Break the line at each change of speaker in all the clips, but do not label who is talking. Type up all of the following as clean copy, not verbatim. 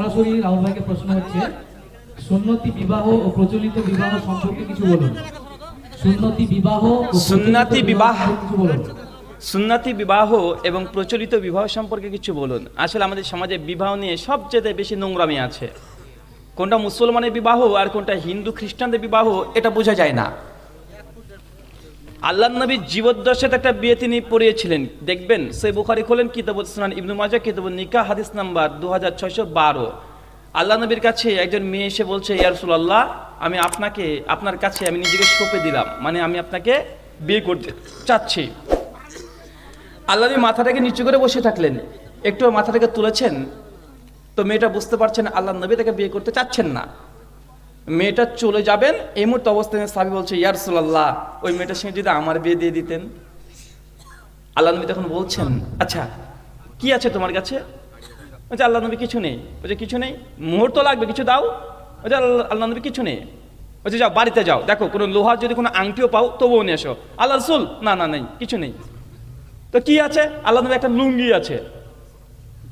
সরাসরি রাহুল ভাইকে প্রশ্ন হচ্ছে, সুন্নতি বিবাহ ও প্রচলিত বিবাহ সম্পর্কে কিছু বলুন। সুন্নতি বিবাহ ও
সুন্নতি বিবাহ
কিছু বলুন।
সুন্নতি বিবাহ এবং প্রচলিত বিবাহ সম্পর্কে কিছু বলুন। আসলে আমাদের সমাজে বিবাহ নিয়ে সবচেয়ে বেশি নোংরামি আছে। কোনটা মুসলমানের বিবাহ আর কোনটা হিন্দু খ্রিস্টানদের বিবাহ এটা বোঝা যায় না। আল্লাহর নবী জীবদ্দশাতে একটা বিয়ে তিনি পড়িয়েছিলেন, দেখবেন সহিহ বুখারী খোলেন, কিতাবুস সুনান, ইবনে মাজাহ কিতাবুন নিকাহ, হাদিস নাম্বার 2612। আল্লাহ নবীর কাছে একজন মেয়ে এসে বলছে, ইয়া রাসূলুল্লাহ, আমি আপনার কাছে আমি নিজেকে সঁপে দিলাম, মানে আমি আপনাকে বিয়ে করতে চাচ্ছি। আল্লাহ নবী মাথাটাকে নিচু করে বসে থাকলেন, একটু মাথাটাকে তুলেছেন, তো মেয়েটা বুঝতে পারছেন আল্লাহ নবী তাকে বিয়ে করতে চাচ্ছেন না। মেয়েটা চলে যাবেন, এই মুহূর্তে অবস্থায় সাহাবী বলছে, ইয়া রাসূলুল্লাহ, ওই মেয়েটার সঙ্গে যদি আমার বিয়ে দিয়ে দিতেন। আল্লাহ নবী তখন বলছেন, আচ্ছা কি আছে তোমার কাছে? বলছে আল্লাহ নবী কিছু নেই। বলছে কিছু নেই, মুহূর্ত লাগবে, কিছু দাও। বলছে আল্লাহ নবী কিছু নেই। বলছে যাও বাড়িতে যাও, দেখো কোনো লোহার যদি কোনো আংটিও পাও তবুও নিয়ে এসো। আল্লাহ রাসূল, না না নেই, কিছু নেই। তো কি আছে? আল্লাহ নবী একটা লুঙ্গি আছে।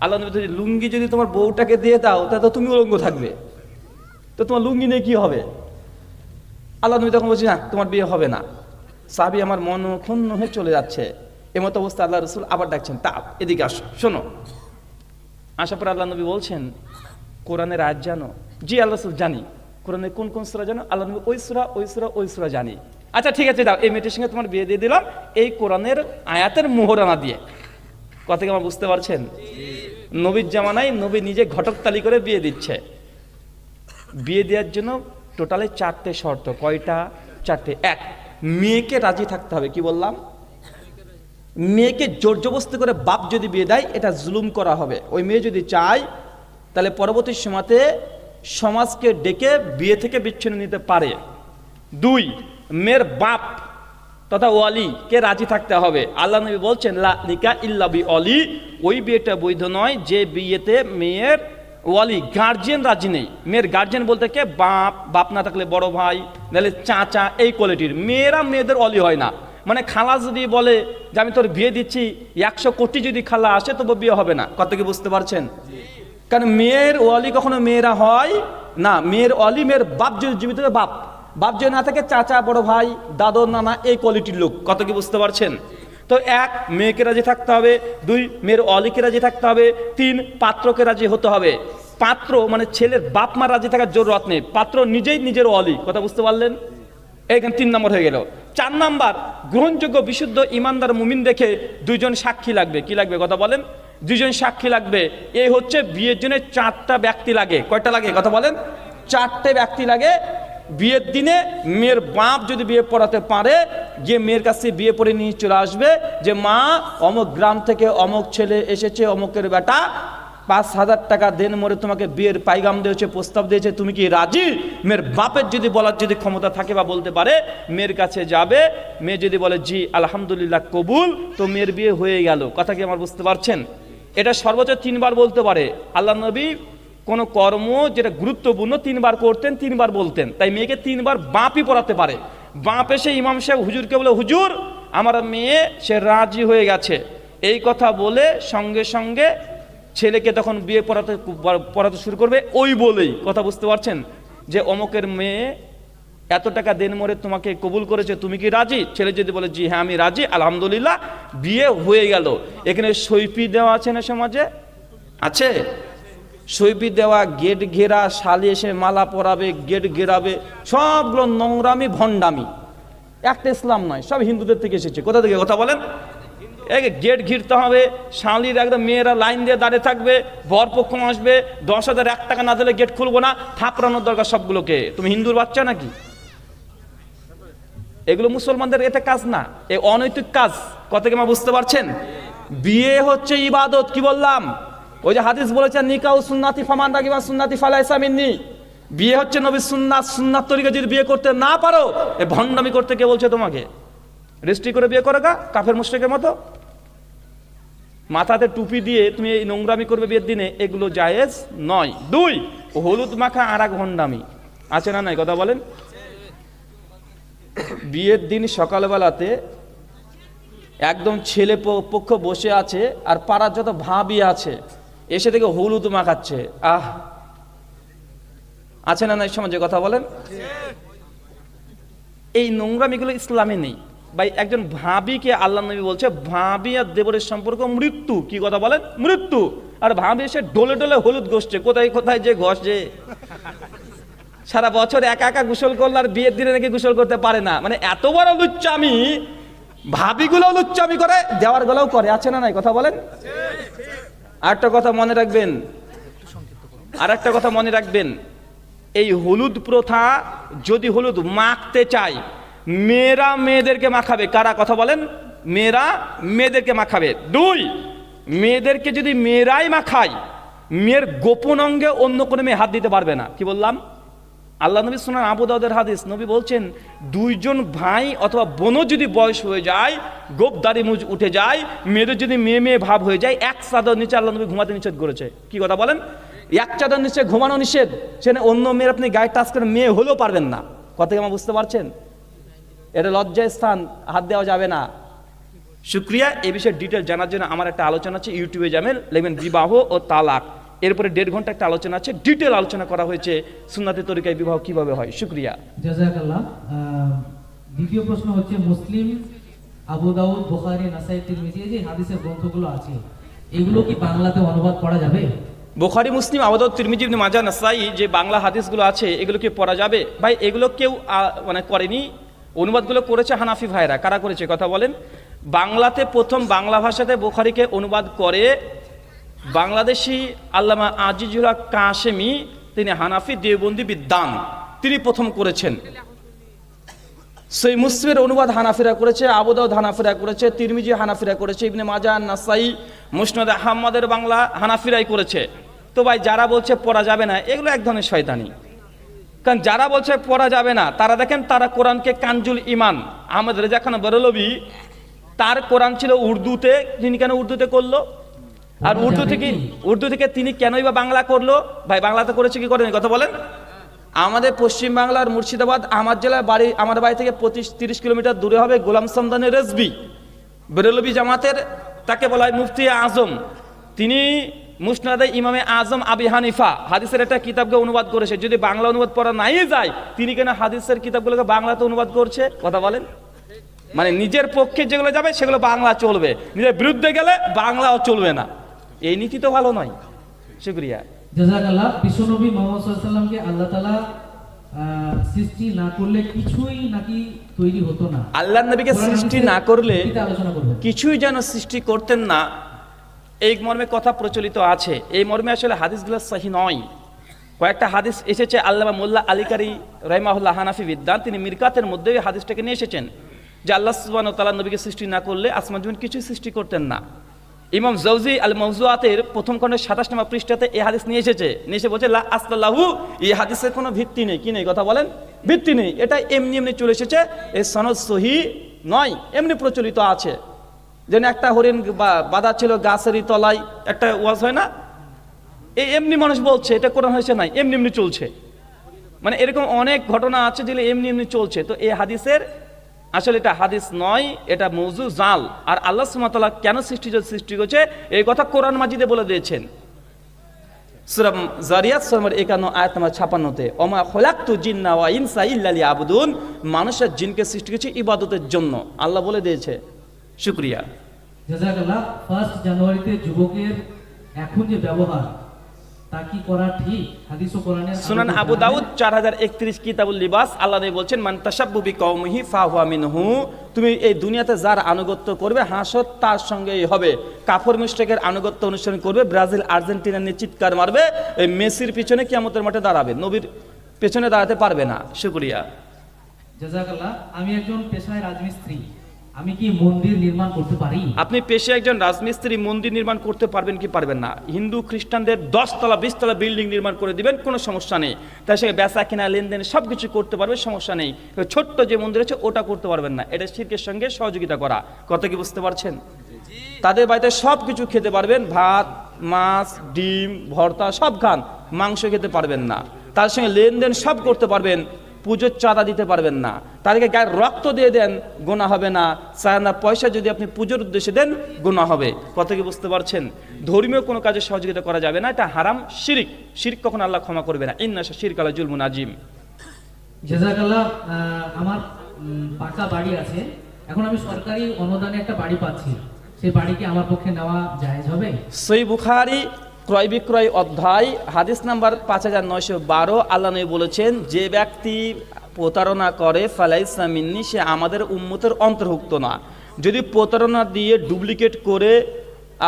আল্লাহ নবী, লুঙ্গি যদি তোমার বউটাকে দিয়ে দাও তাহলে তো তুমি উলঙ্গ থাকবে, তো তোমার লুঙ্গি নিয়ে কি হবে? আল্লাহ নবী তখন বলছি, না তোমার বিয়ে হবে না। সাহাবী আমার মন ক্ষুণ্ণ হয়ে চলে যাচ্ছে। এমতো অবস্থা আল্লাহ রাসূল আবার ডাকছেন, তা এদিকে আসো, শোনো। আসার পর আল্লাহ নবী বলছেন, কোরআনের আয়াত জানো? জি আল্লাহ রাসূল জানি। কোরআনের কোন কোন সূরা জানো? আল্লাহ নবী, ওই সূরা জানি। আচ্ছা ঠিক আছে, দাও, এই মেয়েটির সঙ্গে তোমার বিয়ে দিয়ে দিলাম এই কোরআনের আয়াতের মোহরানা দিয়ে। কথা কি আমার বুঝতে পারছেন? নবীর জামানায় নবী নিজে ঘটকতালি করে বিয়ে দিচ্ছে। বিয়ে দেওয়ার জন্য টোটালে 4টে শর্ত। কয়টা? 4টে। এক, মেয়েকে রাজি থাকতে হবে। কি বললাম? মেয়েকে জোর জবরদস্তি করে বাপ যদি বিয়ে দেয় এটা জুলুম করা হবে। ওই মেয়ে যদি চায় তাহলে পরবর্তী সময়তে সমাজকে ডেকে বিয়ে থেকে বিচ্ছিন্ন নিতে পারে। 2, মেয়ের বাপ তথা ওয়ালি কে রাজি থাকতে হবে। আল্লাহ নবী বলছেন, লা নিকাহ ইল্লা বি ওয়ালি, ওই বিয়েটা বৈধ নয় যে বিয়েতে মেয়ের ওয়ালি গার্জিয়ান রাজি নেই। মেয়ের গার্জিয়ান বলতে কে? বাপ না থাকলে বড় ভাই, নাহলে চাচা, এই কোয়ালিটির। মেয়েরা মেয়েদের ওয়ালি হয় না। মানে খালা যদি বলে যে আমি তোর বিয়ে দিচ্ছি, 100 কোটি যদি খালা আসে তবু বিয়ে হবে না। কত কি বুঝতে পারছেন? কারণ মেয়ের ওয়ালি কখনো মেয়েরা হয় না। মেয়ের ওয়ালি মেয়ের বাপ যদি জীবিত থাকে, বাপ যদি না থাকে চাচা, বড় ভাই, দাদু, নানা, এই কোয়ালিটির লোক। কত কি বুঝতে পারছেন? তো 1, মেয়েকে রাজি থাকতে হবে। 2, মেয়ের অলিকে রাজি থাকতে হবে। 3, পাত্রকে রাজি হতে হবে। পাত্র মানে ছেলের বাপ মা রাজি থাকার জরুরত নেই, পাত্র নিজেই নিজের অলি। কথা বুঝতে পারলেন? এইখানে 3 নম্বর হয়ে গেল। 4 নম্বর, গ্রহণযোগ্য বিশুদ্ধ ইমানদার মুমিন দেখে 2 জন সাক্ষী লাগবে। কি লাগবে? কথা বলেন। 2 জন সাক্ষী লাগবে। এই হচ্ছে বিয়ের জন্য 4টা ব্যক্তি লাগে। কয়টা লাগে? কথা বলেন। 4টে ব্যক্তি লাগে। বিয়ের দিনে মেয়ের বাপ যদি বিয়ে পড়াতে পারে, গিয়ে মেয়ের কাছে বিয়ে পড়ে নিয়ে চলে আসবে যে মা, অমুক গ্রাম থেকে অমুক ছেলে এসেছে, অমুকের বেটা 5,000 টাকা দেন মরে তোমাকে বিয়ের পাইগাম দিয়েছে, প্রস্তাব দিয়েছে, তুমি কি রাজি? মেয়ের বাপের যদি বলার যদি ক্ষমতা থাকে বা বলতে পারে, মেয়ের কাছে যাবে। মেয়ে যদি বলে জি আলহামদুলিল্লাহ কবুল, তো মেয়ের বিয়ে হয়ে গেল। কথা কি আমার বুঝতে পারছেন? এটা সর্বোচ্চ 3 বার বলতে পারে। আল্লাহ নবী কোনো কর্ম যেটা গুরুত্বপূর্ণ 3 বার করতেন, 3 বার বলতেন। তাই মেয়েকে 3 বার বাপই পড়াতে পারে। বাপ এসে ইমাম সাহেব হুজুরকে বলে, হুজুর আমার মেয়ে সে রাজি হয়ে গেছে, এই কথা বলে সঙ্গে সঙ্গে ছেলেকে তখন বিয়ে পড়াতে শুরু করবে ওই বলেই। কথা বুঝতে পারছেন? যে অমুকের মেয়ে এত টাকা দেন মরে তোমাকে কবুল করেছে, তুমি কি রাজি? ছেলে যদি বলে জি হ্যাঁ আমি রাজি, আলহামদুলিল্লাহ, বিয়ে হয়ে গেল। এখানে সৈফি দেওয়া আছে না সমাজে? আছে। সৈফি দেওয়া, গেট ঘেরা, শালি এসে মালা পরাবে, গেট ঘেরাবে, সবগুলো নোংরামি, ভণ্ডামি। একটা ইসলাম নয়, সব হিন্দুদের থেকে এসেছে। কোথা থেকে? কথা বলেন। গেট ঘিরতে হবে, শালির একদম মেয়েরা লাইন দিয়ে দাঁড়িয়ে থাকবে, বরপক্ষ আসবে, 10,000 1 টাকা না দিলে গেট খুলবো না, থাপড়ানোর দরকার সবগুলোকে। তুমি হিন্দুর বাচ্চা নাকি? এগুলো মুসলমানদের এটা কাজ না, এ অনৈতিক কাজ। কথা কি আমার বুঝতে পারছেন? বিয়ে হচ্ছে ইবাদত। কি বললাম? ওই যে হাদিস বলেছে, নিকাউ সুন্নাতি ফামান রাগিবা সুন্নাতি ফালাইসা মিন্নি। বিয়ে হচ্ছে নবীর সুন্নাত। সুন্নাত তরিকা যদি বিয়ে করতে না পারো, এ ভণ্ডামি করতে কে বলছে তোমাকে? রেজিস্ট্রি করে বিয়ে করো গা, কাফের মুশরিকের মতো। মাথাতে টুপি দিয়ে তুমি এই নোংরামি করবে বিয়ের দিনে, এগুলো জায়েজ নয়। 2, হলুদ মাখা আর এক ভণ্ডামি। আছে না নাই? কথা বলেন। বিয়ের দিন সকালবেলাতে একদম ছেলে পক্ষ বসে আছে আর পাড়ার যত ভাবি আছে এসে থেকে হলুদ মাখাচ্ছে। আছে না নাই সমাজে, কথা বলেন? এই নোংরামিগুলো ইসলামে নেই ভাই। একজন ভাবিকে আল্লাহ নবী বলছে ভাবি আর দেবরের সম্পর্ক মৃত্যু। কি কথা বলেন? মৃত্যু। আর ভাবি এসে ডলে ডলে হলুদ ঘষছে, কোথায় কোথায় যে ঘষে, সারা বছর একা একা গোসল করলে আর বিয়ের দিনে নাকি গোসল করতে পারে না। মানে এত বড় লুচ্চামি, ভাবিগুলো লুচ্চামি করে, দেওয়ার গুলোও করে, আছে না নাই, কথা বলেন? আর একটা কথা মনে রাখবেন, এই হলুদ প্রথা যদি হলুদ মাখতে চায়, মেয়েরা মেয়েদেরকে মাখাবে। কারা? কথা বলেন। মেয়েরা মেয়েদেরকে মাখাবে। 2, মেয়েদেরকে যদি মেয়েরাই মাখায়, মেয়ের গোপন অঙ্গে অন্য কোনো মেয়ে হাত দিতে পারবে না। কি বললাম? আল্লাহ নবী সুনান আবু দাউদের হাদিস, নবী বলছেন 2জন ভাই অথবা বোনও যদি বয়স হয়ে যায়, গোপদারি মুজ উঠে যায়, মেয়েদের যদি মেয়ে মেয়ে ভাব হয়ে যায়, এক চাদর নিচে আল্লাহ নবী ঘুমাতে নিষেধ করেছে। কি কথা বলেন? এক চাদর নিচে ঘুমানো নিষেধ। সেখানে অন্য মেয়ের আপনি গায়ে টাচ করে মেয়ে হলেও পারবেন না। কথা কি আমার বুঝতে পারছেন? এটা লজ্জার স্থান, হাত দেওয়া যাবে না। শুক্রিয়া। এই বিষয়ে ডিটেল জানার জন্য আমার একটা আলোচনা আছে, ইউটিউবে যাবেন, লিখবেন বিবাহ ও তালাক। এরপরে 1.5 ঘন্টা একটা আলোচনা আছে, ডিটেল আলোচনা করা হয়েছে সুন্নাতের তরিকায় বিবাহ কিভাবে হয়। শুক্রিয়া।
জাযাকাল্লাহ। দ্বিতীয় প্রশ্ন হচ্ছে, মুসলিম, আবু দাউদ, বুখারী, নাসাই, তিরমিজি, এই যে হাদিসের গ্রন্থগুলো আছে, এগুলো কি বাংলাতে অনুবাদ করা যাবে?
বুখারী, মুসলিম, আবু দাউদ, তিরমিজি, ইবনে মাজাহ, নাসাই যে বাংলা হাদিসগুলো আছে, এগুলো কি পড়া যাবে? ভাই এগুলো কেউ মানে করেনি, অনুবাদগুলো করেছে হানাফি ভাইরা। কারা করেছে কথা বলেন? বাংলাতে প্রথম বাংলা ভাষাতে বুখারীকে অনুবাদ করে বাংলাদেশি আল্লামা আজিজুল হক কাশেমি, তিনি হানাফি দেওবন্দি বিদ্বান, তিনি প্রথম করেছেন। সেই মুসলিমের অনুবাদ হানাফিরা করেছে, আবু দাউদ হানাফিরা করেছে, তিরমিজি হানাফিরা করেছে, ইবনে মাজাহ, নাসাই, মুসনাদ আহমদের বাংলা হানাফিরাই করেছে। তো ভাই যারা বলছে পড়া যাবে না, এগুলো এক ধরনের শয়তানি। কারণ যারা বলছে পড়া যাবে না, তারা দেখেন, তারা কোরআনকে কানজুল ইমান, আহমদ রেজা খান বেরলভি, তার কোরআন ছিল উর্দুতে, তিনি কেন উর্দুতে করলো? আর উর্দু থেকে তিনি কেনই বা বাংলা করলো? ভাই বাংলাতে করেছে কি করেনি, কথা বলেন? আমাদের পশ্চিম বাংলার মুর্শিদাবাদ আমার জেলার বাড়ি, আমার বাড়ি থেকে 25-30 কিলোমিটার দূরে হবে গোলাম সামদানি রেজবি, বেরলভি জামাতের, তাকে বলা হয় মুফতি আজম। তিনি মুসনাদে ইমামে আজম আবি হানিফা হাদিসের একটা কিতাবকে অনুবাদ করেছে। যদি বাংলা অনুবাদ পড়া নাই যায়, তিনি কেন হাদিসের কিতাবগুলোকে বাংলাতে অনুবাদ করছে, কথা বলেন? মানে নিজের পক্ষে যেগুলো যাবে সেগুলো বাংলা চলবে, নিজের বিরুদ্ধে গেলে বাংলাও চলবে না। এই নীতি তো ভালো নয়। শুকরিয়া।
জাযাকাল্লাহ। বিশ্বনবী মুহাম্মদ সাল্লাল্লাহু আলাইহি ওয়াসাল্লামকে আল্লাহ তাআলা সৃষ্টি না করলে কিছুই নাকি তৈরি হতো না।
আল্লাহর নবীকে সৃষ্টি না করলে
আলোচনা করব,
কিছুই যেন সৃষ্টি করতেন না, এই মর্মে কথা প্রচলিত আছে। এই মর্মে আসলে হাদিসগুলো সহিহ নয়। কয়েকটা হাদিস এসেছে, আল্লামা মোল্লা আলী কারি রাহিমাহুল্লাহ হানাফি বিদ্বান, তিনি মিরকাতের মধ্যে এই হাদিসটাকে নিয়ে এসেছেন যে আল্লাহ সুবহানাহু ওয়া তাআলা নবীকে সৃষ্টি না করলে আসমান জমিন কিছুই সৃষ্টি করতেন না। ইমাম জাওজি আল মাওজুআতের প্রথম খণ্ডের 27 নম্বর পৃষ্ঠাতে এই হাদিস নিয়ে এসে বলছে লা আসলাহু, এই হাদিসের কোনো ভিত্তি নেই। কি নেই, কথা বলেন? ভিত্তি নেই। এটা এমনি এমনি চলে এসেছে, এই সনদ সহি নয়, এমনি প্রচলিত আছে। যেন একটা হরিণ বাঁধা ছিল গাছেরই তলায়, একটা ওয়াজ হয় না, এই এমনি মানুষ বলছে, এটা কোরআন হয়েছে নাই, এমনি এমনি চলছে। মানে এরকম অনেক ঘটনা আছে যেগুলো এমনি এমনি চলছে। তো এই হাদিসের আসলে এটা হাদিস নয়, এটা মওযু জাল। আর আল্লাহ সুবহানাহু ওয়া তাআলা কেন সৃষ্টি করেছে এই কথা কোরআন মাজিদে বলে দিয়েছেন। সূরা জারিয়াত নম্বর 51 আয়াত নম্বর 56-তে, ওমা খলাকতু জিন্না ওয়া ইনসা ইল্লা লিয়াবুদুন, মানুষের জিনকে সৃষ্টি করেছে ইবাদতের জন্য, আল্লাহ বলে দিয়েছে। শুকরিয়া।
জাযাকাল্লাহ। 1 জানুয়ারিতে যুবকের এখন যে ব্যবহার, তা কি করা ঠিক? হাদিস ও কোরআনের
সুনান আবু দাউদ 4031 কিতাবুল লিবাস, আল্লাহ নবী বলছেন মান তাশাব্বু বিকওমিহি ফাহুয়া মিনহু, তুমি এই দুনিয়াতে যার আনুগত্য করবে হাসর তার সঙ্গেই হবে। কাফর মুশরিকের আনুগত্য অনুসরণ করবে, ব্রাজিল আর্জেন্টিনা নিয়ে চিৎকার মারবে, এই মেসির পিছনে কিয়ামতের মাঠে দাঁড়াবে, নবীর পেছনে দাঁড়াতে পারবে না। শুকরিয়া।
জাযাকাল্লাহ। আমি একজন পেশায় রাজমিস্ত্রি, আমি কি মন্দির নির্মাণ করতে পারি?
আপনি পেশায় একজন রাজমিস্ত্রি, মন্দির নির্মাণ করতে পারবেন কি পারবেন না? হিন্দু খ্রিস্টানদের 10 তলা 20 তলা বিল্ডিং নির্মাণ করে দিবেন, কোনো সমস্যা নেই। তার সঙ্গে বেচা কিনা লেনদেন সব কিছু করতে পারবে, সমস্যা নেই। ছোট্ট যে মন্দির আছে ওটা করতে পারবেন না, এটা শিরকের সঙ্গে সহযোগিতা করা। কথা কি বুঝতে পারছেন? তাদের বাড়িতে সব কিছু খেতে পারবেন, ভাত, মাছ, ডিম, ভর্তা সব খান, মাংস খেতে পারবেন না। তার সঙ্গে লেনদেন সব করতে পারবেন, পুজোর চাঁদা দিতে পারবেন না, তাদেরকে গায়ের রক্ত দিয়ে দেন, গোনা হবে না। চাঁদা পয়সা যদি আপনি পুজোর উদ্দেশ্যে দেন, গোনা হবে। কথা কি বুঝতে পারছেন? ধর্মীয় কোনো কাজে সহযোগিতা করা যাবে না, এটা হারাম, শিরিক। শিরিক কখনো আল্লাহ ক্ষমা করবে না। ইন্না শিরক আলা জুলমুন আযীম।
জাযাকাল্লাহ। আমার পাকা বাড়ি আছে, এখন আমি সরকারি অনুদানে একটা বাড়ি পাচ্ছি, সেই বাড়ি কি আমার পক্ষে নেওয়া জায়েজ হবে?
সহিহ বুখারী ক্রয় বিক্রয় অধ্যায় হাদিস নাম্বার 5912, আল্লাহ নবী বলেছেন, যে ব্যক্তি প্রতারণা করে ফালাইসা মিন্নি, সে আমাদের উম্মতের অন্তর্ভুক্ত না। যদি প্রতারণা দিয়ে ডুপ্লিকেট করে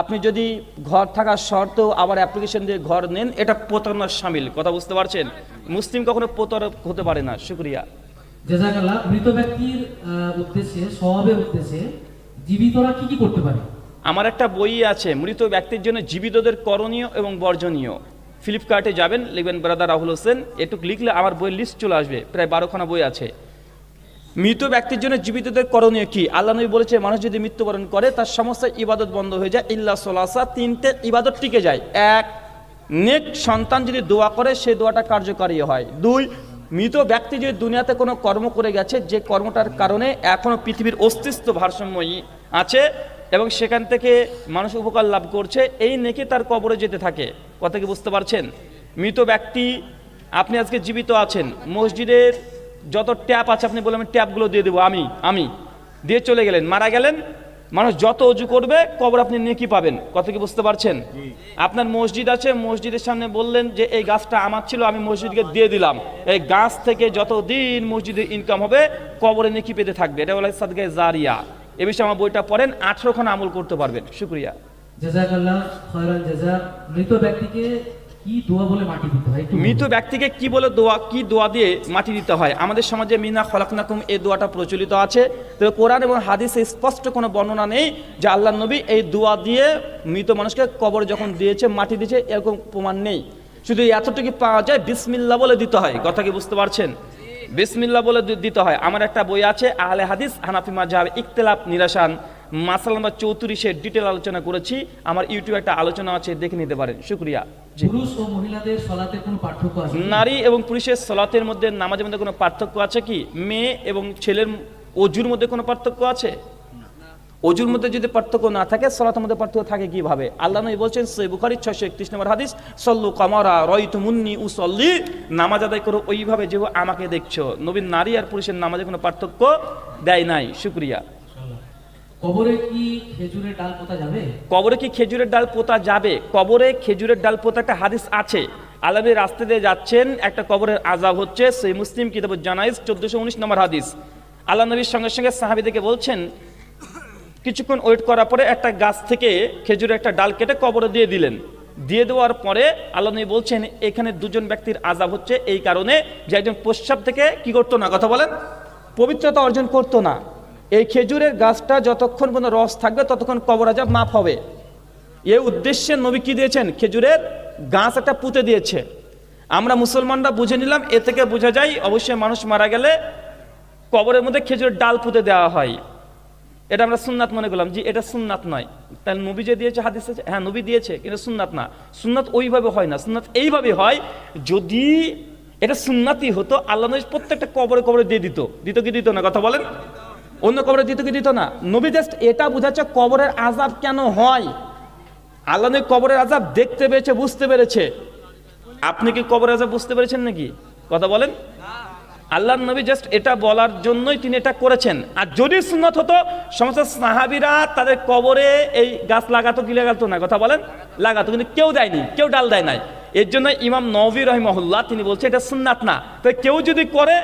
আপনি যদি ঘর থাকার শর্তেও আবার অ্যাপ্লিকেশন দিয়ে ঘর নেন, এটা প্রতারণার শামিল। কথা বুঝতে পারছেন? মুসলিম কখনো প্রতারক হতে পারে না। শুকরিয়া।
জাযাকাল্লাহ। মৃত ব্যক্তির উদ্দেশ্যে, সওয়াবের উদ্দেশ্যে জীবিতরা কি কি করতে পারে?
আমার একটা বই আছে মৃত ব্যক্তির জন্য জীবিতদের করণীয় এবং বর্জনীয়। ফ্লিপকার্টে যাবেন, লিখবেন ব্রাদার রাহুল হোসেন, এটুকু লিখলে আমার বইয়ের লিস্ট চলে আসবে, প্রায় 12খানা বই আছে। মৃত ব্যক্তির জন্য জীবিতদের করণীয় কি? আল্লাহ নবী বলেছে, মানুষ যদি মৃত্যুবরণ করে তার সমস্ত ইবাদত বন্ধ হয়ে যায়, ইল্লা সলাসা, 3টে ইবাদত টিকে যায়। 1, নেক সন্তান যদি দোয়া করে সেই দোয়াটা কার্যকারী হয়। 2, মৃত ব্যক্তি যদি দুনিয়াতে কোনো কর্ম করে গেছে, যে কর্মটার কারণে এখনো পৃথিবীর অস্তিত্ব ভারসাম্যই আছে এবং সেখান থেকে মানুষ উপকার লাভ করছে, এই নেকি তার কবরে যেতে থাকে। কথা কি বুঝতে পারছেন? মৃত ব্যক্তি, আপনি আজকে জীবিত আছেন, মসজিদের যত ট্যাপ আছে আপনি বললেন ট্যাপগুলো দিয়ে দেবো, আমি দিয়ে চলে গেলেন, মারা গেলেন, মানুষ যত অজু করবে কবর আপনি নেকি পাবেন। কথা কি বুঝতে পারছেন? আপনার মসজিদ আছে, মসজিদের সামনে বললেন যে এই গাছটা আমার ছিল, আমি মসজিদকে দিয়ে দিলাম, এই গাছ থেকে যতদিন মসজিদের ইনকাম হবে কবরে নেকি পেতে থাকবে। এটা বলে সাদকা জারিয়া। এ বিষয়ে আমার বইটা পড়েন, 18খানা আমল করতে পারবেন। শুকরিয়া।
জাযাকাল্লাহ খায়রাল জাযা। মৃত ব্যক্তিকে কি দোয়া বলে মাটি দিতে হয়?
মৃত ব্যক্তিকে কি বলে দোয়া দিয়ে মাটি দিতে হয়? আমাদের সমাজে মিনা খলাকনাকুম এই দোয়াটা প্রচলিত আছে, তবে কোরআন এবং হাদিসে স্পষ্ট কোনো বর্ণনা নেই যে আল্লাহ নবী এই দোয়া দিয়ে মৃত মানুষকে কবর যখন দিয়েছে মাটি দিয়েছে, এরকম প্রমাণ নেই। শুধু এতটুকু পাওয়া যায়, বিসমিল্লাহ বলে দিতে হয়। কথা কি বুঝতে পারছেন? বিসমিল্লাহ বলে দিতে হয়। আমার একটা বই আছে আহলে হাদিস হানাফি মাযহাব ইখতিলাফ নিরাসান, মাসালা নাম্বার 34 ডিটেল আলোচনা করেছি, আমার ইউটিউবে একটা আলোচনা আছে, দেখে নিতে পারেন। শুকরিয়া।
পুরুষ ও মহিলাদের সালাতে কোনো পার্থক্য আছে?
নারী এবং পুরুষের সালাতের মধ্যে, নামাজের মধ্যে কোনো পার্থক্য আছে কি? মেয়ে এবং ছেলের অজুর মধ্যে কোনো পার্থক্য আছে? অজুর মধ্যে যদি পার্থক্য না থাকে, সালাতের মধ্যে পার্থক্য থাকে কিভাবে? আল্লাহ নবী বলছেন সহিহ বুখারী 631 নম্বর হাদিস, সল্লু কামারা রাআইতুমুন্নি উসাল্লি, নামাজ আদায় করো ওইভাবে যেভাবে আমাকে দেখছো। নবী নারী আর পুরুষের নামাজে কোনো পার্থক্য দেয় নাই। শুকরিয়া।
কবরে কি খেজুরের ডাল পোতা যাবে?
কবরে কি খেজুরের ডাল পোতা যাবে? কবরে খেজুরের ডাল পোতা একটা হাদিস আছে। আল্লাহ নবী রাস্তা দিয়ে যাচ্ছেন, একটা কবরের আযাব হচ্ছে, সহিহ মুসলিম কিতাবুল জানাইজ 1419 নম্বর হাদিস। আল্লাহ নবীর সঙ্গে সঙ্গে সাহাবীদেরকে বলছেন, কিছুক্ষণ ওয়েট করার পরে একটা গাছ থেকে খেজুরের একটা ডাল কেটে কবরে দিয়ে দিলেন। দিয়ে দেওয়ার পরে আল্লাহ নবী বলছেন, এখানে দুজন ব্যক্তির আযাব হচ্ছে এই কারণে যে একজন প্রস্রাব থেকে কি করতো না, কথা বলেন, পবিত্রতা অর্জন করতো না। এই খেজুরের গাছটা যতক্ষণ কোনো রস থাকবে ততক্ষণ কবর আযাব মাফ হবে। এই উদ্দেশ্যে নবী কি দিয়েছেন? খেজুরের গাছ একটা পুঁতে দিয়েছে। আমরা মুসলমানরা বুঝে নিলাম, এ থেকে বোঝা যায় অবশ্যই মানুষ মারা গেলে কবরের মধ্যে খেজুরের ডাল পুঁতে দেওয়া হয়। এটা আমরা সুন্নাত মনে করলাম, জি এটা সুন্নাত নয়। তাহলে নবী যে দিয়েছে হাদিসে, হ্যাঁ নবী দিয়েছে, কিন্তু সুন্নাত না। সুন্নাত ওইভাবে হয় না, সুন্নাত এইভাবে হয়। যদি এটা সুন্নাতই হতো, আল্লাহ নবী প্রত্যেকটা কবরে কবরে দিয়ে দিত কি দিত না, কথা বলেন? অন্য কবরে দিত কি দিত না? নবী জাস্ট এটা বোঝাচ্ছে কবরের আযাব কেন হয়। আল্লাহ নবী কবরের আযাব দেখতে পেয়েছে, বুঝতে পেরেছে। আপনি কি কবরের আযাব বুঝতে পেরেছেন নাকি, কথা বলেন? আল্লাহ নবী জাস্ট এটা বলার জন্যই তিনি এটা করেছেন। আর যদি সুন্নাত হতো, সমস্ত সাহাবীরা তাদের কবরে এই গাছ লাগাতো কি লাগাতো না, কথা বলেন? লাগাতো, কিন্তু কেউ দেয়নি, কেউ ডাল দেয় নাই। এর জন্য ইমাম নবী রাহিমাহুল্লাহ তিনি বলছে এটা সুন্নাত না। তো কেউ যদি করে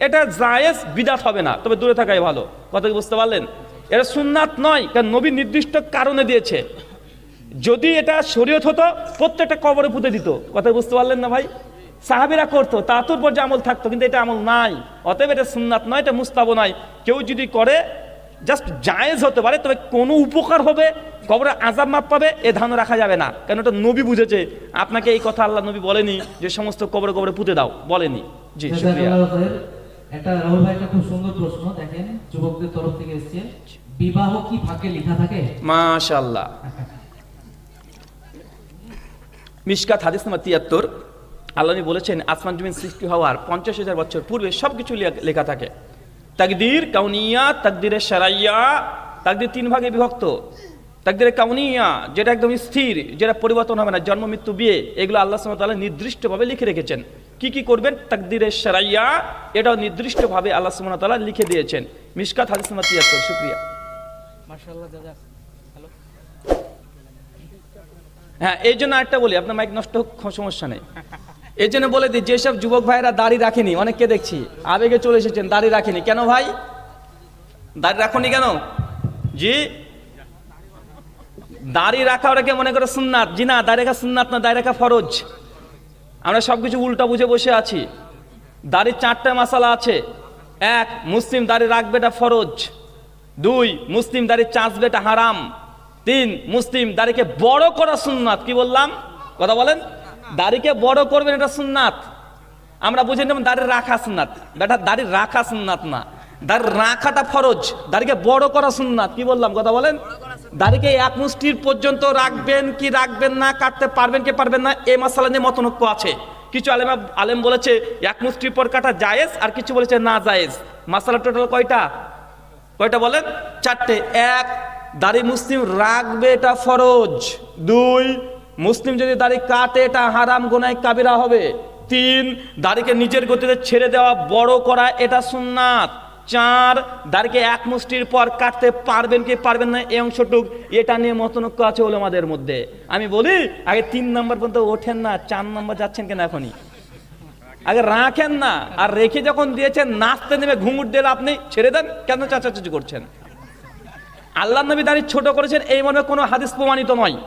এটা জায়েজ, বিদআত হবে না, তবে দূরে থাকাই ভালো। কথা কি বুঝতে পারলেন? এটা সুন্নাত নয়, কারণ নবী নির্দিষ্ট কারণে দিয়েছে। যদি এটা শরীয়ত হতো, প্রত্যেকটা কবরে পুঁতে দিত। কথা বুঝতে পারলেন না ভাই? সাহাবীরা করতো, তাতুর পর যে আমল থাকতো, কিন্তু এটা আমল নাই। অতএব এটা সুন্নাত নয়, এটা মুস্তাহাব নয়। কেউ যদি করে জাস্ট জায়েজ হতে পারে, তবে কোনো উপকার হবে, কবরে আযাব মাপ পাবে, এ ধারণা রাখা যাবে না। কারণ এটা নবী বুঝেছে। আপনাকে এই কথা আল্লাহ নবী বলেনি যে সমস্ত কবরে কবরে পুঁতে দাও, বলেনি। জি শুকরিয়া।
একটা রাহুল ভাই একটা খুব সুন্দর প্রশ্ন, দেখেন যুবকদের তরফ থেকে এসেছে, বিবাহ কি ফাঁকে লেখা থাকে?
মাশাআল্লাহ। মিশকাত হাদিস নাম্বার 73, আল্লাহ বলেছেন আসমান জমিন সৃষ্টি হওয়ার 50,000 বছর পূর্বে সব কিছু লেখা থাকে। তাকদীর কাউনিয়া, তাকদীরে শারাইয়া। তাকদীর 3 ভাগে বিভক্ত। তাকদীরে কাউনিয়া যেটা একদম স্থির, যেটা পরিবর্তন হবে না, জন্ম মৃত্যু বিয়ে, এগুলো আল্লাহ সুবহানাহু ওয়া তাআলা নির্দিষ্টভাবে লিখে রেখেছেন। কি কি করবেন? তাকদীরে শারাইয়া, এটাও নির্দিষ্টভাবে আল্লাহ সুবহানাহু ওয়া তাআলা লিখে দিয়েছেন। মিশকাত হাদিস নাম্বার 73। শুকরিয়া।
মাশাআল্লাহ, জাযাক। হ্যালো।
হ্যাঁ, এই জন্য একটা বলি, আপনার মাইক নষ্ট হোক সমস্যা নেই। এই জন্য বলে দিই, যেসব যুবক ভাইরা দাড়ি রাখেনি, অনেককে দেখছি আবেগে চলে এসেছেন, দাড়ি রাখেনি কেন ভাই? দাড়ি রাখনি কেন? জি, দাড়ি রাখা ওটাকে মনে করে সুন্নাত। জি না, দাড়ি রাখা সুন্নাত না, দাড়ি রাখা ফরজ। আমরা সবকিছু উল্টা বুঝে বসে আছি। দাড়ির 4টা মাসালা আছে। 1, মুসলিম দাড়ি রাখবে এটা ফরজ। 2, মুসলিম দাড়ি চাঁচবে এটা হারাম। 3, মুসলিম দাড়িকে বড় করা সুন্নাত। কি বললাম? কথা বলেন। দাড়িকে বড় করবেন এটা সুন্নাত। আমরা বুঝে নেব দাড়ি রাখা সুন্নাত, বেটা দাড়ি রাখা সুন্নাত না, দাড়ি রাখাটা ফরজ, দাড়িকে বড় করা সুন্নাত। কি বললাম? কথা বলেন। দাড়িকে 1 মুষ্টির পর্যন্ত রাখবেন কি রাখবেন না, কাটতে পারবেন কি পারবেন না, এই মাসালা নিয়ে মতনৈক্য আছে। কিছু আলেম বলেছে 1 মুষ্টির পর কাটা জায়েজ, আর কিছু বলেছে না জায়েজ। মাসালা টোটাল কয়টা? বলেন? 4টে। 1, দাড়ি মুসলিম রাখবে এটা ফরজ। 2, মুসলিম যদি দাড়ি কাটে এটা হারাম, গুনাহ কাবিরা হবে। 3, দাড়িকে নিজের গতিতে ছেড়ে দেওয়া, বড় করা এটা সুন্নাত। 4, দাড়িকে 1 মুষ্টির পর কাটতে পারবেন কি পারবেন না, এই অংশটুক, এটা নিয়ে মতনৈক্য আছে উলামাদের মধ্যে। আমি বলি আগে 3 নম্বর পর্যন্ত ওঠেন না, 4 নম্বর যাচ্ছেন কেন এখনই? আগে রাখেন না, আর রেখে যখন দিয়েছেন নাচতে নেমে ঘুঙুর দিলে আপনি ছেড়ে দেন কেন? চাচাচাচি করছেন। আল্লাহ নবী দাড়ি ছোট করেছেন এই মর্মে কোনো হাদিস প্রমাণিত নয়।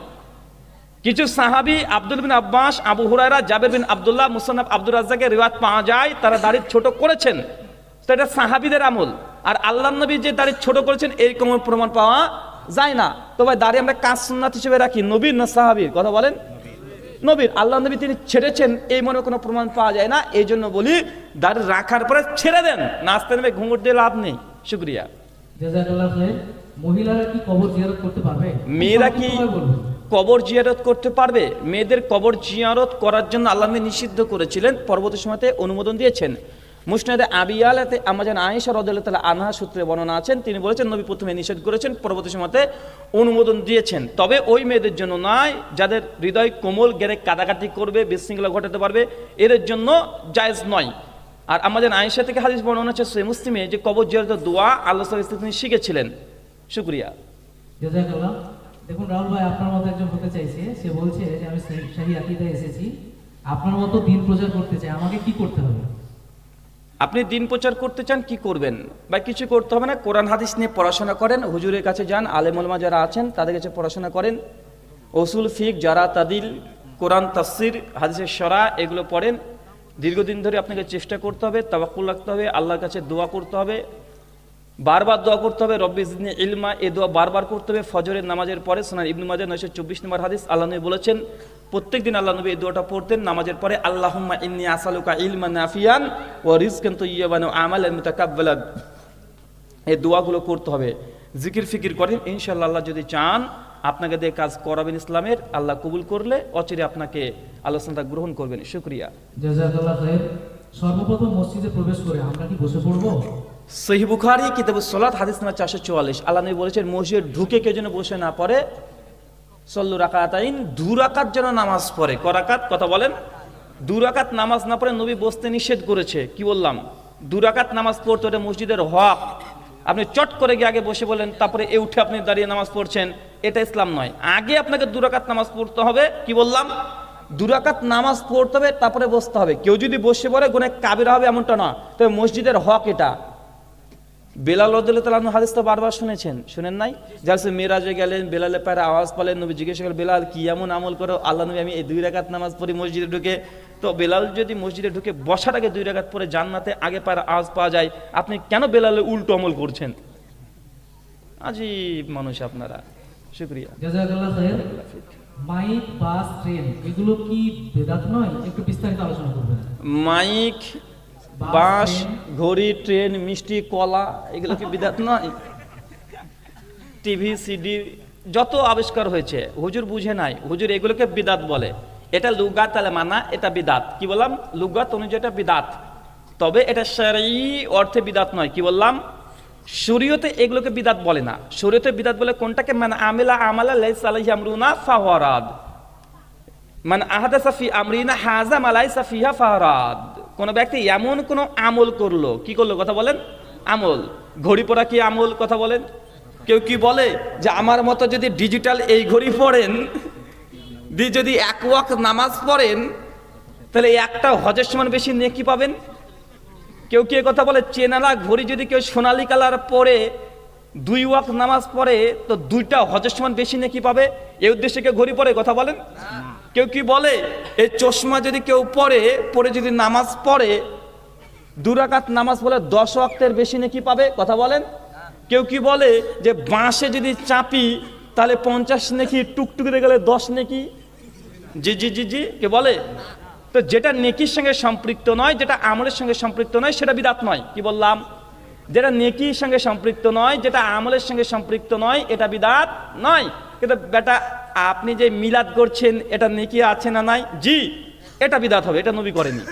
কিছু সাহাবী আব্দুল বিন আব্বাস, আবু হুরায়রা, জাবের বিন আব্দুল্লাহ, মুসান্নাফ আব্দুর রাজ্জাকের রিওয়ায়াত পাওয়া যায়, তারা দাড়ি ছোট করেছেন। তো এটা সাহাবীদের আমল। আর আল্লাহ নবী যে দাড়ি ছোট করেছেন এই কোনো প্রমাণ পাওয়া যায় না। তো ভাই দাড়ি আমরা কাজ সুন্নাত হিসেবে রাখি, নবীর না সাহাবীর? কথা বলেন। নবীর। আল্লাহ নবী তিনি ছেড়েছেন এই মনে কোনো প্রমাণ পাওয়া যায় না। এই জন্য বলি দাড়ি রাখার পরে ছেড়ে দেন, নাচতে নেমে ঘুঙুর দিয়ে লাভ নেই। শুকরিয়া।
জাযাকাল্লাহ খাইর। মহিলারা কি কবর জিয়ারত করতে পারবে?
মেয়েরা কি কবর জিয়ারত করতে পারবে? মেয়েদের কবর জিয়ারত করার জন্য আল্লাহ নবী নিষিদ্ধ করেছিলেন, পরবর্তী সময়তে অনুমোদন দিয়েছেন। মুসনাদে আবিয়ালাতে আমাজান আয়েশা রাদিয়াল্লাহু তাআলা আনহা সূত্রে বর্ণনা আছেন, তিনি বলেছেন নবী প্রথমে নিষেধ করেছেন, পরবর্তী সময়তে অনুমোদন দিয়েছেন। তবে ওই মেয়েদের জন্য নয় যাদের হৃদয় কোমল, গেরে কাদাকাটি করবে, বিশৃঙ্খলা ঘটাতে পারবে, এদের জন্য জায়েজ নয়। আর আমাদের আয়েশা থেকে হাদিস বর্ণনা আছে সহিহ মুসলিমে, যে কবর জিয়ারতের দোয়া আল্লাহ সাল্লাল্লাহু আলাইহি ওয়াসাল্লাম তিনি শিখেছিলেন। শুকরিয়া।
জাযাকাল্লাহ। দেখুন রাহুল ভাই আপনার মতো একজন হতে চাইছে, সে বলছে যে আমি শাহী আকীদায় এসেছি, আপনার মতো দিন প্রচার করতে চাই, আমাকে কি করতে হবে?
আপনি দিন প্রচার করতে চান, কি করবেন? বা কিছু করতে হবে না, কোরআন হাদিস নিয়ে পড়াশোনা করেন, হুজুরের কাছে যান, আলেম ওলামা যারা আছেন তাদের কাছে পড়াশোনা করেন, উসুল ফিক, যারা তাদিল, কোরআন তাফসির, হাদিসের শরা, এগুলো পড়েন। দীর্ঘদিন ধরে আপনাকে চেষ্টা করতে হবে, তাওয়াক্কুল রাখতে হবে, আল্লাহর কাছে দোয়া করতে হবে, বারবার দোয়া করতে হবে, রব্বি জিদনি ইলমা, এই দোয়া বারবার করতে হবে। ফজরের নামাজের পরে সুনান ইবনে মাজাহ 924 নম্বর হাদিস, আল্লাহ নবী বলেছেন, প্রত্যেকদিন আল্লাহ নবী এই দোয়াটা পড়তেন নামাজের পরে, আল্লাহুম্মা ইন্নী আসআলুকা ইলমান নাফিয়ান ওয়া রিজকান তাইয়্যিবান ওয়া আমালান মুতাকাব্বালান। এই দোয়াগুলো করতে হবে, জিকির ফিকির করেন, ইনশাআল্লাহ আল্লাহ যদি চান আপনাকে দিয়ে কাজ করাবেন ইসলামের, আল্লাহ কবুল করলে অচিরে আপনাকে আল্লাহ সুবহানাহু গ্রহণ করবেন। শুকরিয়া।
জাযাকাল্লাহ খাইর। সর্বপ্রথম মসজিদে প্রবেশ করে আমরা কি বসে পড়বো?
সহিহ বুখারী কিতাবুস সালাত হাদিস নাম্বার 444, আল্লাহ নবী বলেছেন মসজিদে ঢুকে কেউ যেন বসে না পড়ে, সল্লু রাকাতাইন, 2 রাকাত যেন নামাজ পড়ে। ক রাকাত? কথা বলেন। 2 রাকাত নামাজ না পড়ে নবী বসতে নিষেধ করেছে। কি বললাম? 2 রাকাত নামাজ পড়তে, এটা মসজিদের হক। আপনি চট করে গিয়ে আগে বসে বলেন, তারপরে এ উঠে আপনি দাঁড়িয়ে নামাজ পড়ছেন, এটা ইসলাম নয়। আগে আপনাকে 2 রাকাত নামাজ পড়তে হবে। কি বললাম? 2 রাকাত নামাজ পড়তে হবে, তারপরে বসতে হবে। কেউ যদি বসে পড়ে গুনাহ কাবিরা হবে এমনটা না, তবে মসজিদের হক এটা। বেলাল রাদিয়াল্লাহু তাআলা আনহু হাদিস তো বারবার শুনেছেন, শুনেন নাই? যারা মিরাজে গেলেন, বেলালের পায়ের আওয়াজ পেলেন, নবী জিজ্ঞেস করলেন, বেলাল কি এমন আমল করো? আল্লাহ নবী, আমি এই 2 রাকাত নামাজ পড়ি মসজিদে ঢুকে। তো বেলাল যদি মসজিদে ঢুকে বসার আগে 2 রাকাত পরে জান্নাতে আগে পায়ের আওয়াজ পাওয়া যায়, আপনি কেন বেলালের উল্টো আমল করছেন? আজীব মানুষ আপনারা। শুকরিয়া।
জাযাকাল্লাহ খাইর। মাইক, বাস, ট্রেন এগুলো কি বেদাত নয়? একটু বিস্তারিত আলোচনা করবেন।
মাইক, বাস, ঘড়ি, ট্রেন, মিষ্টি, কলা, এগুলো কি বিদাত নয়? টিভি, সিডি, যত আবিষ্কার হয়েছে হুজুর বুঝে নাই, হুজুর এগুলোকে বিদাত বলে। এটা লুগাত আল মানা, এটা বিদাত। কি বললাম? লুগাত অনুযায়ী এটা বিদাত, তবে এটা শারঈ অর্থে বিদাত নয়। কি বললাম? শরীয়তে এগুলোকে বিদাত বলে না। শরীয়তে বিদাত বলে কোনটাকে? মান আমিলা আমালা লাইসা আলাইহি আমরুনা ফাহুয়া রাদ, মান আহাদাসা ফি আমরিনা হাযা মা লাইসা ফিহা ফারাদ। কোন ব্যক্তি এমন কোন আমল করলো, কি করলো? কথা বলেন। আমল। ঘড়ি পরা কি আমল? কথা বলেন। কেউ কি বলে যে আমার মতো যদি ডিজিটাল এই ঘড়ি পড়েন, যদি এক ওয়াক্ত নামাজ পড়েন, তাহলে একটা হজের সমান বেশি নেকি পাবেন? কেউ কি কথা বলে চেনালা ঘড়ি যদি কেউ সোনালী কালার পরে 2 ওয়াক্ত নামাজ পড়ে, তো 2টা হজের সমান বেশি নেকি পাবে? এই উদ্দেশ্যে কেউ ঘড়ি পরে? কথা বলেন। কেউ কি বলে এই চশমা যদি কেউ পরে যদি নামাজ পড়ে, 2 রাকাত নামাজ পড়ে 10 ওয়াক্তের বেশি নেকি পাবে? কথা বলেন। কেউ কি বলে যে বাঁশে যদি চাপি তাহলে 50 নেকি, টুকটুকিতে গেলে 10 নেকি? জি জি জি জি, কে বলে? তো যেটা নেকির সঙ্গে সম্পৃক্ত নয়, যেটা আমলের সঙ্গে সম্পৃক্ত নয়, সেটা বিদাত নয়। কি বললাম? যেটা নেকির সঙ্গে সম্পৃক্ত নয়, যেটা আমলের সঙ্গে সম্পৃক্ত নয়, এটা বিদাত নয়। কিন্তু বেটা আপনি যে মিলাদ করছেন, এটা নেকি আছে না নাই? জি, এটা বিদাত হবে। এটা নবী করেনি,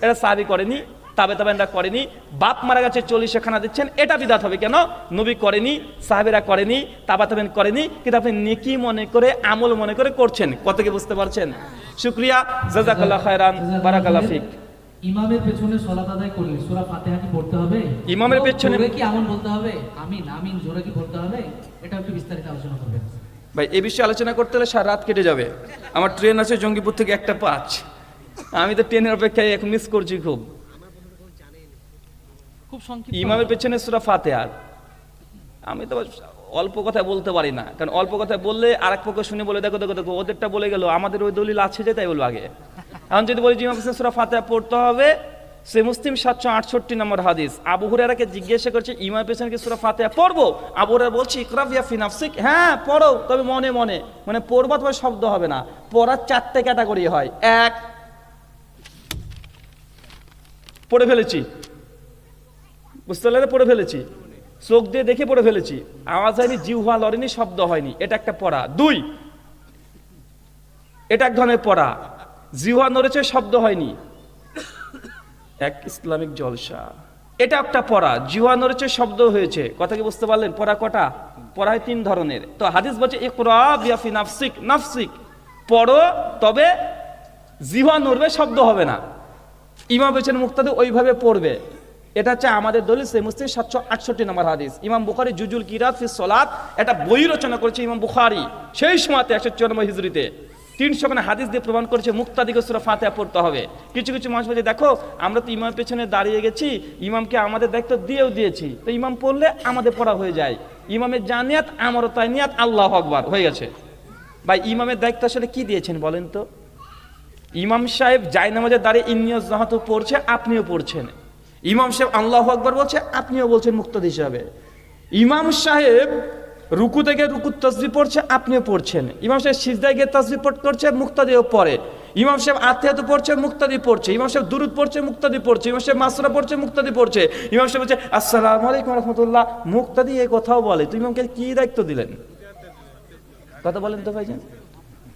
এটা সাহাবী করেনি, তাবেঈনরা করেনি। বাপ মারা গেছে 40 খানা দিচ্ছেন, এটা বিদাত হবে। কেন? নবী করেনি, সাহাবীরা করেনি, তাবেঈন করেনি, কিন্তু আপনি নেকি মনে করে, আমল মনে করে করছেন। কত কি বুঝতে পারছেন? শুকরিয়া, জাযাকাল্লাহ খায়রান, বারাকাল্লাহ ফিক।
ইমামের পেছনে সালাত আদায় করলে সূরা ফাতিহা কি পড়তে হবে?
ইমামের পেছনে
জোরে কি আমন বলতে হবে? আমিন আমিন জোরে কি পড়তে হবে? এটা একটু বিস্তারিত আলোচনা করবেন
ভাই। এই বিষয়ে আলোচনা করতে হলে সারা রাত কেটে যাবে। আমার ট্রেন আছে জঙ্গিপুর থেকে 1:05। আমি তো ট্রেনের অপেক্ষায় এখন মিস করছি খুব।
সংক্ষিপ্ত।
ইমামের পেছনে সূরা ফাতিহা, আমি তো অল্প কথা বলতে পারি না, কারণ অল্প কথা বললে আরেক পক্ষ শুনে বলে দেখো দেখো দেখো ওদেরটা বলে গেল, আমাদের ওই দলিল আছে যে, তাই বলবো আগে। এখন যদি বলি ইমামের পেছনে সূরা ফাতিহা পড়তে হবে, সে মুসলিম 768 নম্বর হাদিস। আবু হুরায়রাকে জিজ্ঞাসা করছে ইমামের পেছনে কি সূরা ফাতিহা পড়বো? আবু হুরায়রা বলছে ইকরা ফি নাফসিক, হ্যাঁ পড়ো, তবে মনে মনে, মানে পড়বা তবে শব্দ হবে না। পড়ার 4টে ক্যাটাগরি হয়। 1, পড়ে ফেলেছি, বুঝতে পারলে? পড়ে ফেলেছি, চোখ দিয়ে দেখে পড়ে ফেলেছি, আওয়াজ হয়নি, জিহ্বা লড়েনি, শব্দ হয়নি, এটা একটা পড়া। 2, এটা এক ধরনের পড়া, জিহ্বা নড়েছে, শব্দ হয়নি, এক ইসলামিক জলসা। এটা একটা পড়া, জিহ্বা নড়েছে, শব্দ হয়েছে। কথা কি বুঝতে পারলেন? পড়া কটা? পড়া হয় 3 ধরনের। তো হাদিস বলছে ইকরা ফি নাফসিক, নাফসিক পড়ো, তবে জিহ্বা নড়বে, শব্দ হবে না। ইমাম পেছনে মুক্তাদি ওইভাবে পড়বে। এটা হচ্ছে আমাদের দলিল, সহিহ মুসলিম 768 নম্বর হাদিস। ইমাম বুখারী জুজুল কিরাত ফি সলাত, এটা বই রচনা করেছে ইমাম বুখারী সেই সময়তে 194 হিজরিতে। 300 খানা হাদিস দিয়ে প্রমাণ করেছে মুক্তাদিকে সূরা ফাতিহা পড়তে হবে। কিছু কিছু মানুষ বলে দেখো আমরা তো ইমামের পেছনে দাঁড়িয়ে গেছি, ইমামকে আমাদের দায়িত্ব দিয়েও দিয়েছি, তো ইমাম পড়লে আমাদের পড়া হয়ে যায়, ইমামের যা নিয়াত আমারও তাই নিয়াত, আল্লাহু আকবার হয়ে গেছে। ভাই ইমামের দায়িত্ব আসলে কি দিয়েছেন বলেন তো? ইমাম সাহেব জায়নামাজে দাঁড়িয়ে ইন্নিয়াজ জাহাতু পড়ছে, আপনিও পড়ছেন। ইমাম সাহেব আল্লাহু আকবার বলছে, আপনিও বলছেন মুক্তাদি হিসাবে। ইমাম সাহেব রুকু থেকে রুকু তাসবিহ পড়ছে, আপনিও পড়ছেন। ইমাম সাহেব সিজদায় গিয়ে তাসবিহ করছে, মুক্তাদিও পড়ে। ইমাম সাহেব আত্মিয়াত পড়ছে, মুক্তাদি পড়ছে। ইমাম সাহেব দুরুদ পড়ছে, মুক্তাদি পড়ছে। ইমাম সাহেব মাসরা পড়ছে, মুক্তাদি পড়ছে। ইমাম সাহেব বলছে আসসালামু আলাইকুম ওয়া রাহমাতুল্লাহ, মুক্তাদি এই কথাও বলে। তো ইমামকে কি দায়িত্ব দিলেন? কথা বলেন তো ভাইজান,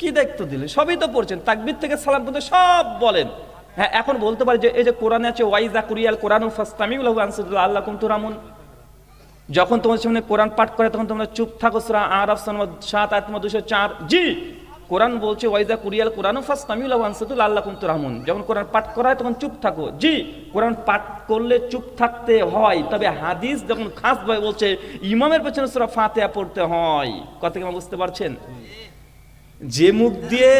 কি দায়িত্ব দিলেন? সবই তো পড়ছেন, তাকবীর থেকে সালাম পর্যন্ত সব বলেন। হ্যাঁ, এখন বলতে পারি যে এই যে কোরআনে আছে ওয়াইজা কুরিয়াল কোরআনু ফাসতামিউ লাহু আনসিতু আল্লাকুম তুরামুন, যখন তোমার সামনে কোরআন পাঠ করে তখন তোমরা চুপ থাকো। সূরা আরাফ 7 আয়াত 204। জি, কোরআন বলছে ওয়াইজা কুরিয়াল কোরআনু ফাসতামিউ লাহু আনসিতু আল্লাকুম তুরামুন, যখন কোরআন পাঠ করা হয় তখন চুপ থাকো। জি, কোরআন পাঠ করলে চুপ থাকতে হয়, তবে হাদিস যখন খাস ভাবে বলছে ইমামের পেছনে সূরা ফাতিহা পড়তে হয়। কথা কি বুঝতে পারছেন? যে মুখ দিয়ে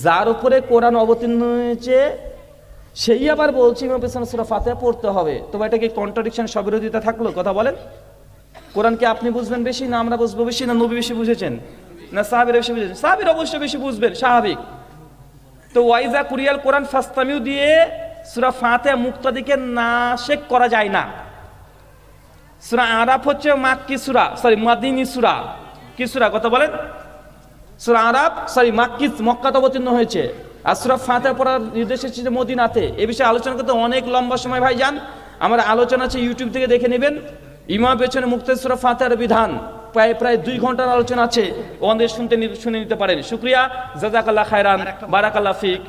যার উপরে কোরআন অবতীর্ণ হয়েছে সেই আবার বলছে ইমামের পেছনে সূরা ফাতিহা পড়তে হবে, তবে এটা কি কন্ট্রাডিকশন, স্ববিরোধিতা থাকলো? কথা বলেন। কোরআনকে আপনি বুঝবেন বেশি, না আমরা বুঝবো বেশি, না নবী বেশি বুঝেছেন, না সাহাবীরা বেশি বুঝেছেন? সাহাবীরা অবশ্যই বেশি বুঝবেন, স্বাভাবিক। তো ওয়াইজা কুরিয়াল কোরআন ফাসতামিউ দিয়ে সূরা ফাতিহা মুক্তাদিকে নাশেক করা যায় না। সূরা আরাফ হচ্ছে মাক্কি সূরা, মাদিনী সূরা। কি সূরা? কথা বলেন। সূরা আরাফ মক্কাতে অবতীর্ণ হয়েছে, আর সূরা ফাতিহা পড়ার নির্দেশ এসেছে মদিনাতে। এই বিষয়ে আলোচনা করতে অনেক লম্বা সময় ভাইজান, আমার আলোচনা আছে, ইউটিউব থেকে দেখে নেবেন। ইমাম পেছনে মুক্তাদি সূরা ফাতিহার বিধান প্রায় 2 ঘন্টার আলোচনা আছে, ওখানে শুনে নিতে পারেন। শুকরিয়া, জাযাকাল্লাহ খায়রান, বারাকাল্লাহ ফিক।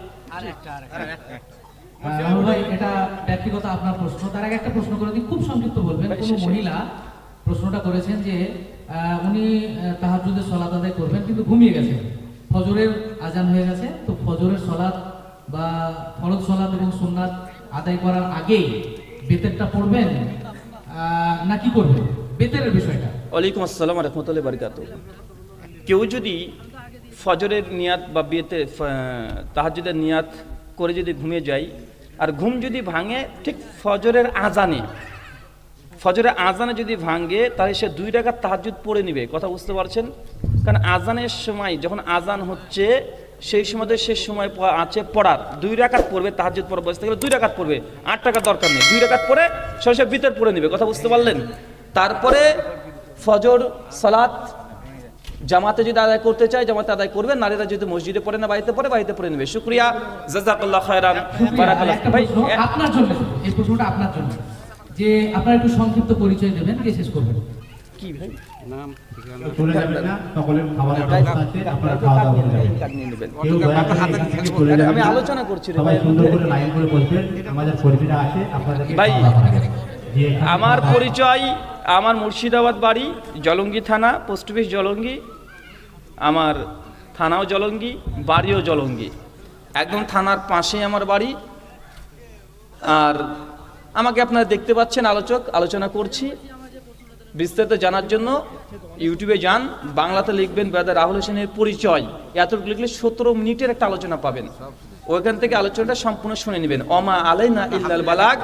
রাহুল ভাই, এটা ব্যক্তিগত আপনার প্রশ্ন, তার আগে একটা প্রশ্ন করে দিই, খুব সংক্ষিপ্ত বলবেন। কোনো মহিলা প্রশ্নটা করেছেন যে উনি তাহাজ্জুদের সালাত আদায় করবেন কিন্তু ঘুমিয়ে গেছেন, ফজরের আজান হয়ে গেছে, তো ফজরের সালাত বা ফরজ সালাত এবং সুন্নাত আদায় করার আগেই বেতেরটা পড়বেন না কি করবেন, বেতেরের বিষয়টা।
ওয়ালাইকুম আসসালাম ওয়া রাহমাতুল্লাহি ওয়া বারাকাতুহু। কেউ যদি ফজরের নিয়াত বা বিয়েতে তাহাজ্জুদের নিয়াত করে যদি ঘুমিয়ে যায়, আর ঘুম যদি ভাঙে ঠিক ফজরের আজানে যদি ভাঙে, তাহলে সে 2 রাকাত তাহাজ্জুদ পড়ে নেবে। কথা বুঝতে পারছেন? কারণ আজানের সময় যখন আজান হচ্ছে সেই সময় সে সময় আছে পড়ার, 2 রাকাত পড়বে, তাহাজ্জুদ পড়া বসতে গেলে 2 রাকাত পড়বে, 8 টাকার দরকার নেই, 2 রাকাত পড়ে সে ভিতর পড়ে নেবে। কথা বুঝতে পারলেন? তারপরে ফজর সালাত জামাতে যদি আদায় করতে চায় জামাতে আদায় করবে, নারীরা যদি মসজিদে পড়ে না বাড়িতে পড়ে নেবে। শুকরিয়া, জাযাকাল্লাহ খায়রান, বারাকাল্লাহ। ভাই
আপনার জন্য এই প্রশ্নটা আপনার জন্য, যে আপনারা একটু সংক্ষিপ্ত পরিচয় দেবেন, দিয়ে শেষ করবেন।
কি ভাই
নাম চলে যাবেন না, সকলের খাবারের ব্যবস্থা আছে, আপনারা খাওয়া দাওয়া করে যাবেন।
কার্ড নিয়ে নেবেন।
কেউ হাতে থেকে চলে যাবেন
আমি
না।
আলোচনা করছি রে
সবাই
ভাই।
সুন্দর করে লাইন করে বসবেন, আমাদের কর্মীরা আছে আপনাদেরকে
ভাই,
খাওয়া দাওয়া করে যাবেন। যে এখানে
আমার
খাওয়া-
পরিচয়, আমার মুর্শিদাবাদ বাড়ি, জলঙ্গি থানা, পোস্ট অফিস জলঙ্গি, আমার থানাও জলঙ্গি, বাড়িও জলঙ্গি, একদম থানার পাশেই আমার বাড়ি। আর আমাকে আপনারা দেখতে পাচ্ছেন, আলোচনা করছি। বিস্তারিত জানার জন্য ইউটিউবে যান, বাংলাতে লিখবেন ব্রাদার রাহুল হোসেনের পরিচয়, এতটুকু লিখলে 17 মিনিটের একটা আলোচনা পাবেন। ওইখান থেকে আলোচনাটা সম্পূর্ণ শুনে নেবেন। অমা আলাইনা ইল্লাল বালাগ।